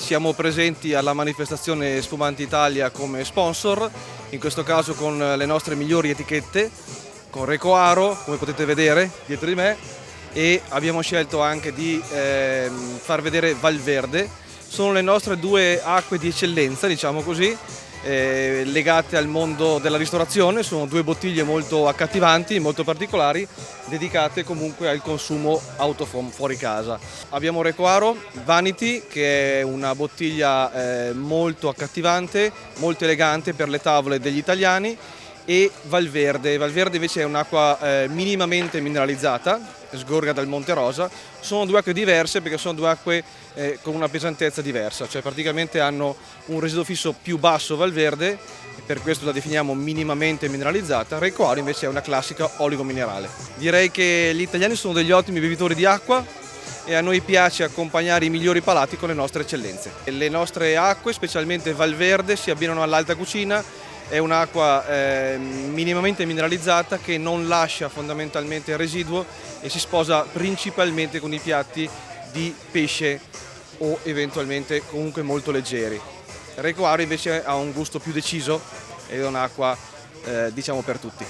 Siamo presenti alla manifestazione Spumanti Italia come sponsor, in questo caso con le nostre migliori etichette, con Recoaro, come potete vedere dietro di me, e abbiamo scelto anche di far vedere Valverde. Sono le nostre due acque di eccellenza, diciamo così, legate al mondo della ristorazione. Sono due bottiglie molto accattivanti, molto particolari, dedicate comunque al consumo fuori casa. Abbiamo Recoaro Vanity, che è una bottiglia molto accattivante, molto elegante per le tavole degli italiani, e Valverde. Valverde invece è un'acqua minimamente mineralizzata, sgorga dal Monte Rosa. Sono due acque diverse perché sono due acque con una pesantezza diversa, cioè praticamente hanno un residuo fisso più basso Valverde, e per questo la definiamo minimamente mineralizzata. Recoaro invece è una classica oligominerale. Direi che gli italiani sono degli ottimi bevitori di acqua e a noi piace accompagnare i migliori palati con le nostre eccellenze. Le nostre acque, specialmente Valverde, si abbinano all'alta cucina. È un'acqua minimamente mineralizzata che non lascia fondamentalmente residuo e si sposa principalmente con i piatti di pesce o eventualmente comunque molto leggeri. Recoaro invece ha un gusto più deciso ed è un'acqua diciamo per tutti.